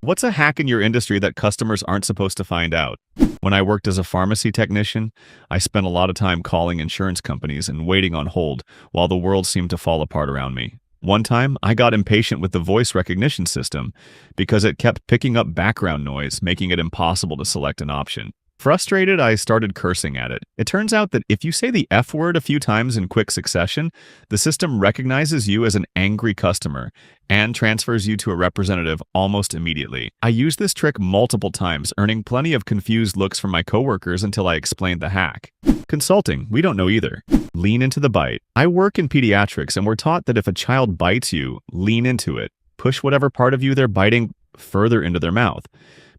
What's a hack in your industry that customers aren't supposed to find out? When I worked as a pharmacy technician, I spent a lot of time calling insurance companies and waiting on hold while the world seemed to fall apart around me. One time, I got impatient with the voice recognition system because it kept picking up background noise, making it impossible to select an option. Frustrated, I started cursing at it. It turns out that if you say the F word a few times in quick succession, the system recognizes you as an angry customer and transfers you to a representative almost immediately. I used this trick multiple times, earning plenty of confused looks from my coworkers until I explained the hack. Consulting, we don't know either. Lean into the bite. I work in pediatrics and we're taught that if a child bites you, lean into it. Push whatever part of you they're biting further into their mouth,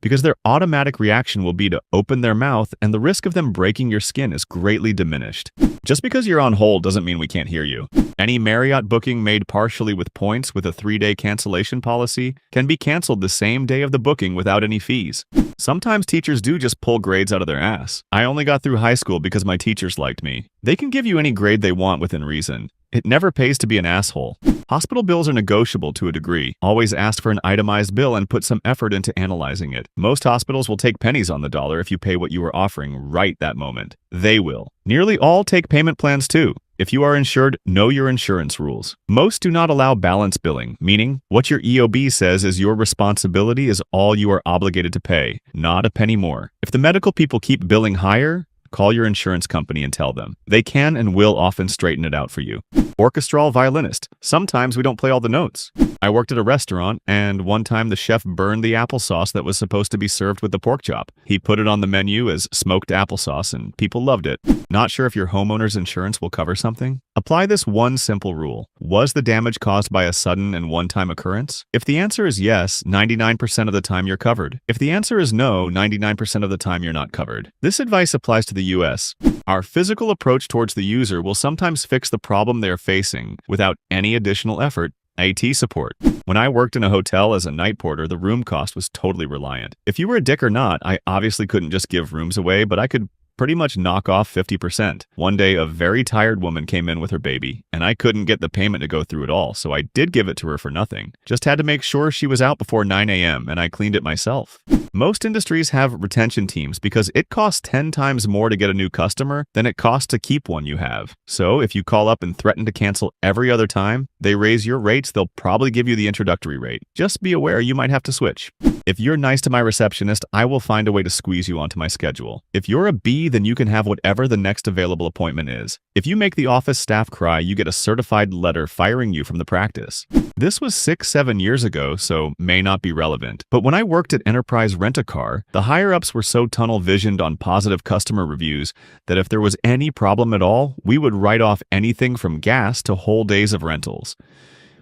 because their automatic reaction will be to open their mouth and the risk of them breaking your skin is greatly diminished. Just because you're on hold doesn't mean we can't hear you. Any Marriott booking made partially with points with a 3-day cancellation policy can be canceled the same day of the booking without any fees. Sometimes teachers do just pull grades out of their ass. I only got through high school because my teachers liked me. They can give you any grade they want within reason. It never pays to be an asshole. Hospital bills are negotiable to a degree. Always ask for an itemized bill and put some effort into analyzing it. Most hospitals will take pennies on the dollar if you pay what you are offering right that moment. They will. Nearly all take payment plans too. If you are insured, know your insurance rules. Most do not allow balance billing, meaning what your EOB says is your responsibility is all you are obligated to pay, not a penny more. If the medical people keep billing higher, call your insurance company and tell them. They can and will often straighten it out for you. Orchestral violinist. Sometimes we don't play all the notes. I worked at a restaurant, and one time the chef burned the applesauce that was supposed to be served with the pork chop. He put it on the menu as smoked applesauce, and people loved it. Not sure if your homeowner's insurance will cover something? Apply this one simple rule. Was the damage caused by a sudden and one-time occurrence? If the answer is yes, 99% of the time you're covered. If the answer is no, 99% of the time you're not covered. This advice applies to the US. Our physical approach towards the user will sometimes fix the problem they're facing without any additional effort. AT support. When I worked in a hotel as a night porter, the room cost was totally reliant. If you were a dick or not, I obviously couldn't just give rooms away, but I could pretty much knock off 50%. One day, a very tired woman came in with her baby, and I couldn't get the payment to go through at all, so I did give it to her for nothing. Just had to make sure she was out before 9 a.m., and I cleaned it myself. Most industries have retention teams because it costs 10 times more to get a new customer than it costs to keep one you have. So if you call up and threaten to cancel every other time they raise your rates, they'll probably give you the introductory rate. Just be aware you might have to switch. If you're nice to my receptionist, I will find a way to squeeze you onto my schedule. If you're a B, then you can have whatever the next available appointment is. If you make the office staff cry, you get a certified letter firing you from the practice. This was 6-7 years ago, so may not be relevant. But when I worked at Enterprise Rent-A-Car, the higher-ups were so tunnel-visioned on positive customer reviews that if there was any problem at all, we would write off anything from gas to whole days of rentals.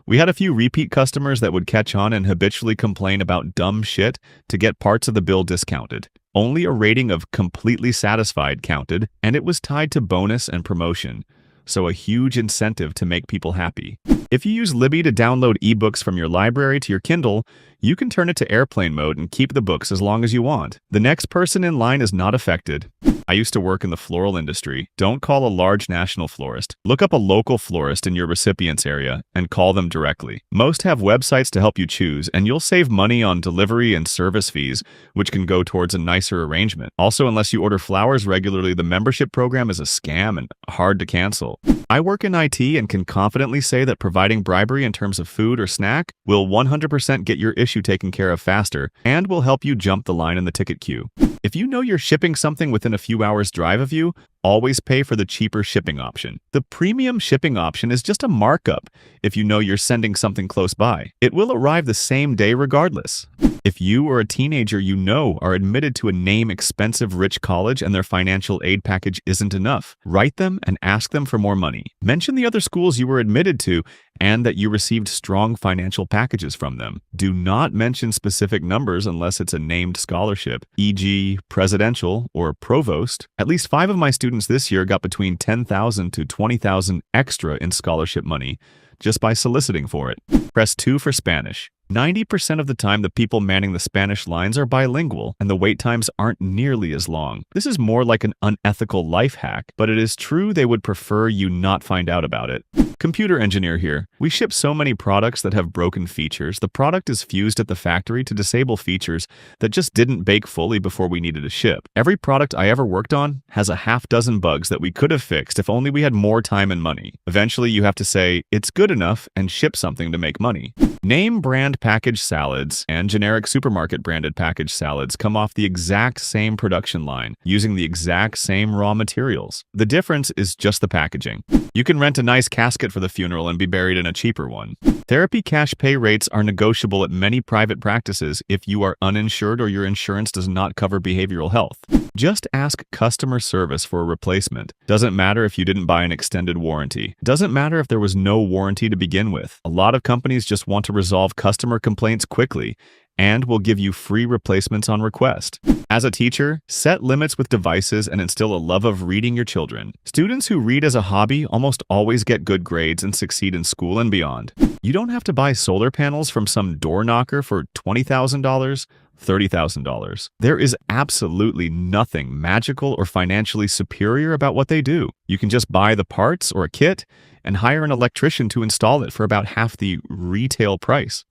We had a few repeat customers that would catch on and habitually complain about dumb shit to get parts of the bill discounted. Only a rating of completely satisfied counted, and it was tied to bonus and promotion, so a huge incentive to make people happy. If you use Libby to download ebooks from your library to your Kindle, you can turn it to airplane mode and keep the books as long as you want. The next person in line is not affected. I used to work in the floral industry. Don't call a large national florist. Look up a local florist in your recipient's area and call them directly. Most have websites to help you choose, and you'll save money on delivery and service fees, which can go towards a nicer arrangement. Also, unless you order flowers regularly, the membership program is a scam and hard to cancel. I work in IT and can confidently say that providing bribery in terms of food or snack will 100% get your issue taken care of faster and will help you jump the line in the ticket queue. If you know you're shipping something within a few hours drive of you, always pay for the cheaper shipping option. The premium shipping option is just a markup if you know you're sending something close by. It will arrive the same day regardless. If you or a teenager you know are admitted to a name-expensive rich college and their financial aid package isn't enough, write them and ask them for more money. Mention the other schools you were admitted to and that you received strong financial packages from them. Do not mention specific numbers unless it's a named scholarship, e.g. presidential or provost. At least 5 of my students this year got between $10,000 to $20,000 extra in scholarship money just by soliciting for it. Press 2 for Spanish. 90% of the time, the people manning the Spanish lines are bilingual, and the wait times aren't nearly as long. This is more like an unethical life hack, but it is true they would prefer you not find out about it. Computer engineer here. We ship so many products that have broken features. The product is fused at the factory to disable features that just didn't bake fully before we needed to ship. Every product I ever worked on has a half dozen bugs that we could have fixed if only we had more time and money. Eventually, you have to say, it's good enough and ship something to make money. Name brand packaged salads and generic supermarket branded packaged salads come off the exact same production line using the exact same raw materials. The difference is just the packaging. You can rent a nice casket for the funeral and be buried in a cheaper one. Therapy cash pay rates are negotiable at many private practices if you are uninsured or your insurance does not cover behavioral health. Just ask customer service for a replacement. Doesn't matter if you didn't buy an extended warranty. Doesn't matter if there was no warranty to begin with. A lot of companies just want to resolve customer complaints quickly and will give you free replacements on request. As a teacher, set limits with devices and instill a love of reading your children. Students who read as a hobby almost always get good grades and succeed in school and beyond. You don't have to buy solar panels from some door knocker for $20,000, $30,000. There is absolutely nothing magical or financially superior about what they do. You can just buy the parts or a kit and hire an electrician to install it for about half the retail price.